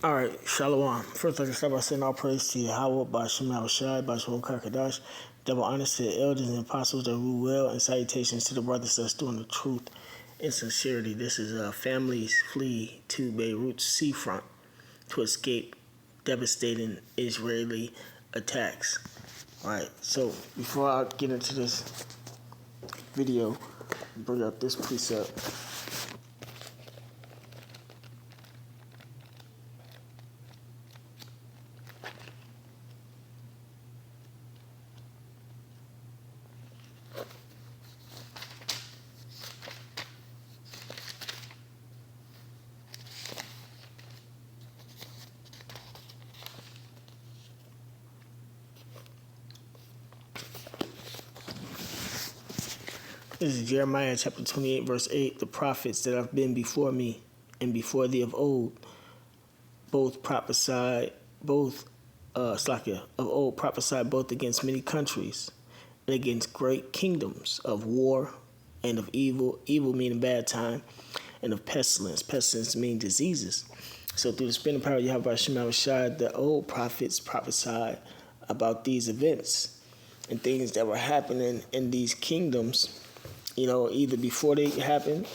All right, Shalom. First, let us start by saying all praise to Yahweh, by Shemal Shai, by Shemon Kakadash, double honors to the elders and apostles that rule well, and salutations to the brothers that's doing the truth and sincerity. This is families flee to Beirut's seafront to escape devastating Israeli attacks. All right, so before I get into this video, bring up this precept. This is Jeremiah chapter 28, verse 8. The prophets that have been before me and before thee of old, both prophesied, prophesied both against many countries and against great kingdoms of war and of evil, evil meaning bad time, and of pestilence. Pestilence meaning diseases. So through the spinning power you have by Shema Shai, the old prophets prophesied about these events and things that were happening in these kingdoms, either before they happened,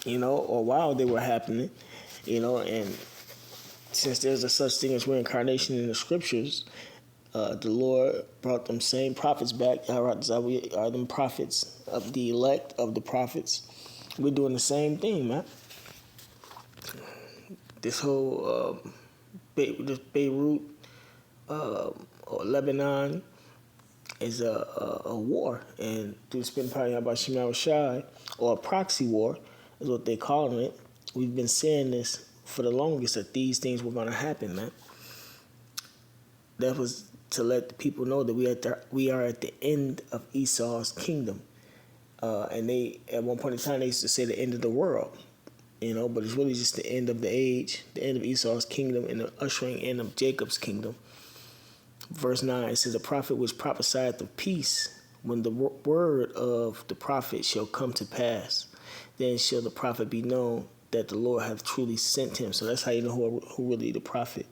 or while they were happening, and since there's a such thing as reincarnation in the scriptures, the Lord brought them same prophets back. We are them prophets of the elect of the prophets. We're doing the same thing, man. This whole Beirut or Lebanon is a war, and through the spin power about Shema Shai, or a proxy war, is what they're calling it. We've been saying this for the longest that these things were going to happen, man. That was to let the people know that we are at the end of Esau's kingdom, and they at one point in time they used to say the end of the world, but it's really just the end of the age, the end of Esau's kingdom, and the ushering in of Jacob's kingdom. Verse 9, it says, the prophet which prophesieth of peace, when the word of the prophet shall come to pass, then shall the prophet be known that the Lord hath truly sent him. So that's how you know who really the prophet,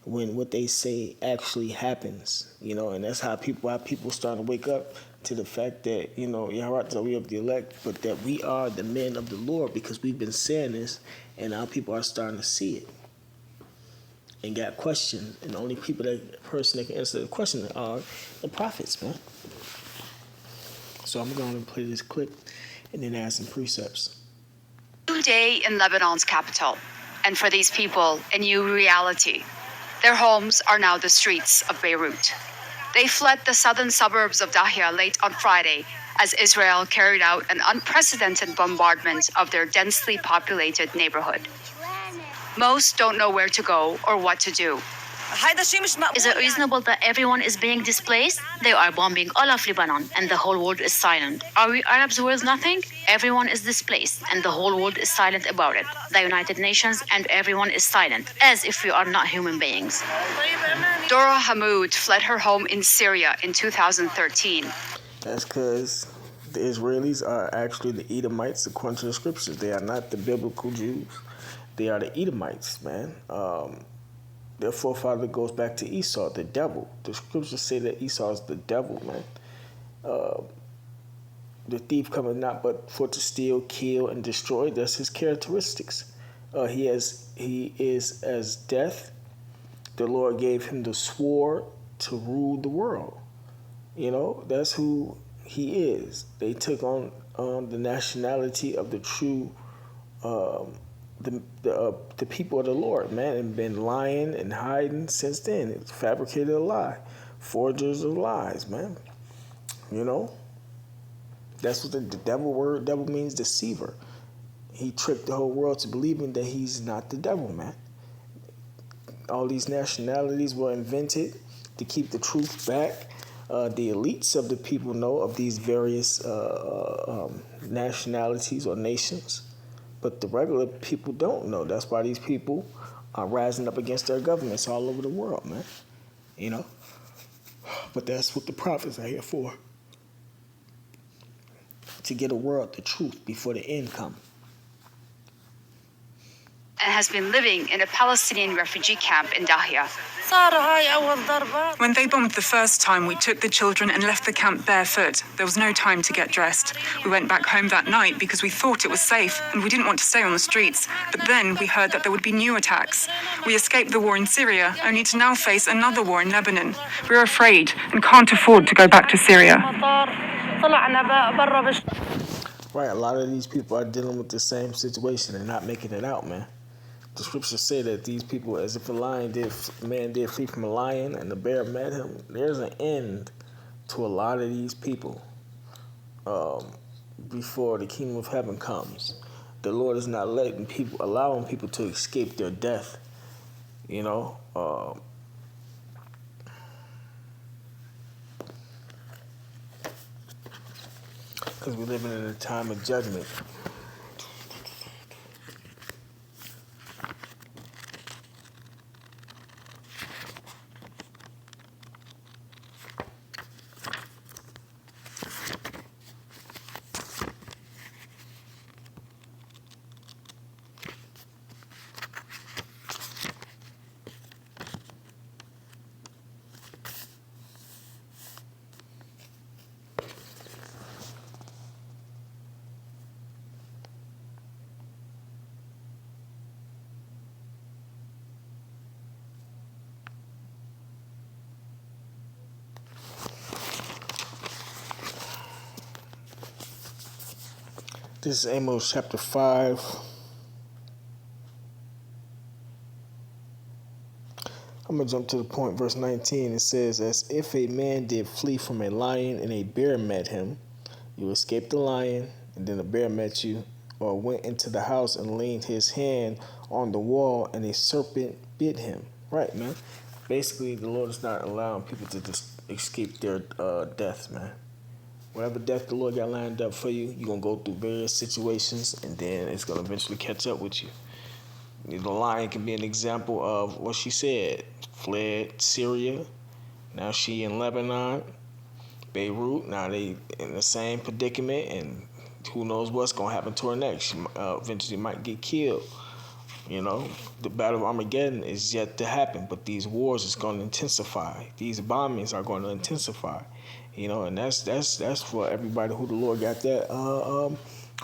when what they say actually happens, and that's how people starting to wake up to the fact that, Yahweh, we of the elect, but that we are the men of the Lord, because we've been saying this, and now people are starting to see it and got questions, and the only person that can answer the question are the prophets, man. So I'm going to play this clip and then add some precepts. New day in Lebanon's capital, and for these people, a new reality. Their homes are now the streets of Beirut. They fled the southern suburbs of Dahia late on Friday as Israel carried out an unprecedented bombardment of their densely populated neighborhood. Most don't know where to go or what to do. Is it reasonable that everyone is being displaced? They are bombing all of Lebanon and the whole world is silent. Are we Arabs worth nothing? Everyone is displaced and the whole world is silent about it. The United Nations and everyone is silent, as if we are not human beings. Dora Hamoud fled her home in Syria in 2013. That's because the Israelis are actually the Edomites according to the scriptures. They are not the biblical Jews. They are the Edomites, man. Their forefather goes back to Esau, the devil. The scriptures say that Esau is the devil, man. The thief cometh not but for to steal, kill, and destroy. That's his characteristics. He is as death. The Lord gave him the sword to rule the world. That's who he is. They took on the nationality of the true the people of the Lord, man, and been lying and hiding since then. It's fabricated a lie, forgers of lies, man. That's what the devil means, deceiver. He tricked the whole world to believing that he's not the devil, man. All these nationalities were invented to keep the truth back. The elites of the people know of these various nationalities or nations, but the regular people don't know. That's why these people are rising up against their governments all over the world, man. But that's what the prophets are here for. To get a world the truth before the end come. and has been living in a Palestinian refugee camp in Dahia. When they bombed the first time, we took the children and left the camp barefoot. There was no time to get dressed. We went back home that night because we thought it was safe and we didn't want to stay on the streets. But then we heard that there would be new attacks. We escaped the war in Syria, only to now face another war in Lebanon. We're afraid and can't afford to go back to Syria. Right, a lot of these people are dealing with the same situation and not making it out, man. The scriptures say that these people, as if a man did flee from a lion and the bear met him, there's an end to a lot of these people before the kingdom of heaven comes. The Lord is not allowing people to escape their death, you know. Because we're living in a time of judgment. This is Amos chapter 5. I'm going to jump to the point, verse 19. It says, as if a man did flee from a lion and a bear met him, you escaped the lion, and then a bear met you, or went into the house and leaned his hand on the wall, and a serpent bit him. Right, man. Basically, the Lord is not allowing people to just escape their deaths, man. Whatever death the Lord got lined up for you, you're going to go through various situations, and then it's going to eventually catch up with you. The lion can be an example of what she said. Fled Syria. Now she in Lebanon. Beirut. Now they in the same predicament, and who knows what's going to happen to her next. She eventually might get killed. You know, the Battle of Armageddon is yet to happen, but these wars is going to intensify. These bombings are going to intensify. You know, and that's for everybody who the Lord got that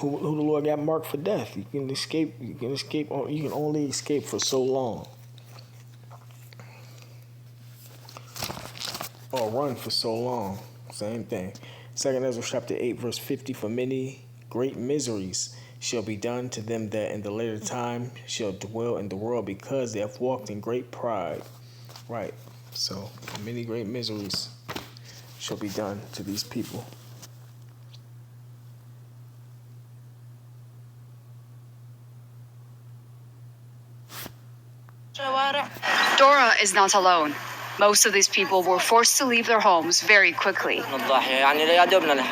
who the Lord got marked for death. You can escape. You can only escape for so long, or run for so long. Same thing. 2 Ezra chapter 8 verse 50. For many great miseries shall be done to them that in the later time shall dwell in the world, because they have walked in great pride. Right. So many great miseries shall be done to these people. Dora is not alone. Most of these people were forced to leave their homes very quickly.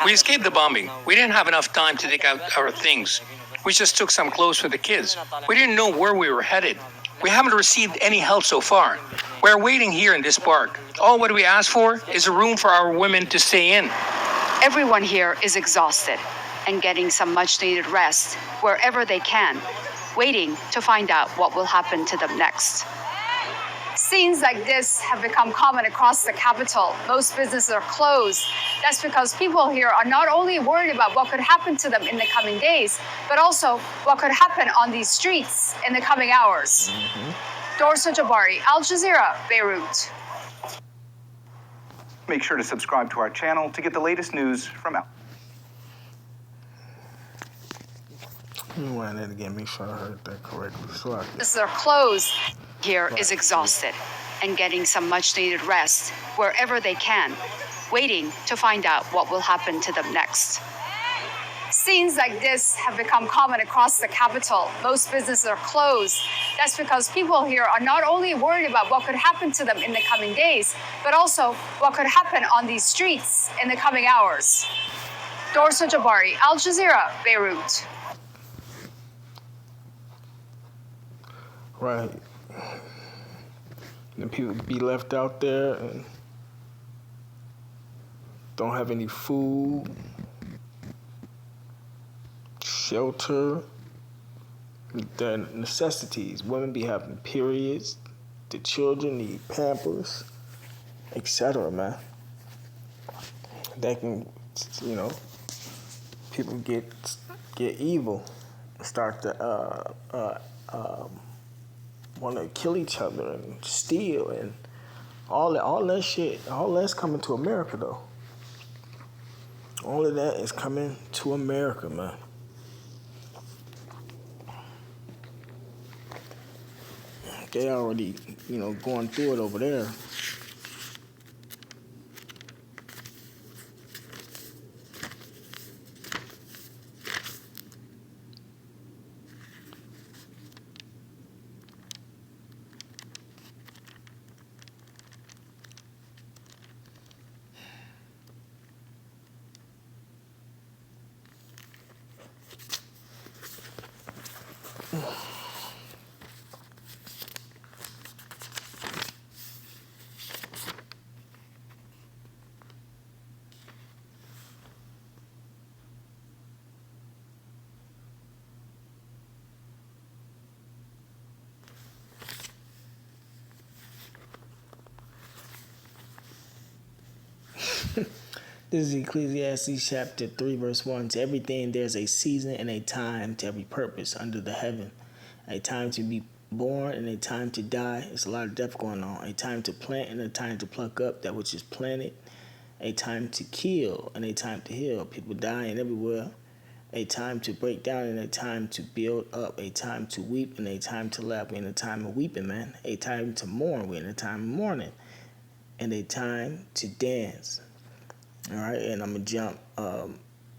We escaped the bombing. We didn't have enough time to take out our things. We just took some clothes for the kids. We didn't know where we were headed. We haven't received any help so far. We're waiting here in this park. All what we ask for is a room for our women to stay in. Everyone here is exhausted and getting some much-needed rest wherever they can, waiting to find out what will happen to them next. Scenes like this have become common across the capital. Most businesses are closed. That's because people here are not only worried about what could happen to them in the coming days, but also what could happen on these streets in the coming hours. Dorsa Jabari, Al Jazeera, Beirut. Make sure to subscribe to our channel to get the latest news from Al. Let me run that again, make sure I heard that correctly. So Businesses are closed. Here is exhausted and getting some much-needed rest wherever they can, waiting to find out what will happen to them next. Scenes like this have become common across the capital. Most businesses are closed. That's because people here are not only worried about what could happen to them in the coming days, but also what could happen on these streets in the coming hours. Dorsa Jabari, Al Jazeera, Beirut. right. And people be left out there and don't have any food, shelter, the necessities. Women be having periods. The children need Pampers, etc. Man, that can, you know, people get evil, start to want to kill each other and steal and all that shit. All that's coming to America though. All of that is coming to America, man. They already, going through it over there. This is Ecclesiastes chapter 3, verse 1. To everything there's a season and a time to every purpose under the heaven. A time to be born and a time to die. There's a lot of death going on. A time to plant and a time to pluck up that which is planted. A time to kill and a time to heal. People dying everywhere. A time to break down and a time to build up. A time to weep and a time to laugh. We're in a time of weeping, man. A time to mourn. We're in a time of mourning. And a time to dance. All right, and I'm going to jump.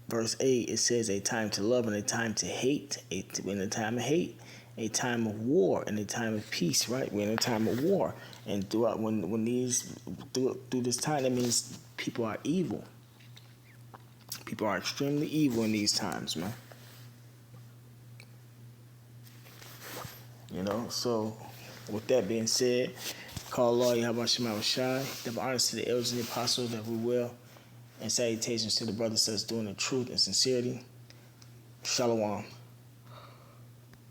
Verse 8, it says a time to love and a time to hate. We're in a time of hate. A time of war and a time of peace, right? We're in a time of war. And throughout through this time, that means people are evil. People are extremely evil in these times, man. So with that being said, call Allah Yahweh Shema Shai. Give honors to the elders and the apostles that we will. And salutations to the brothers that's doing the truth and sincerity. Shalom.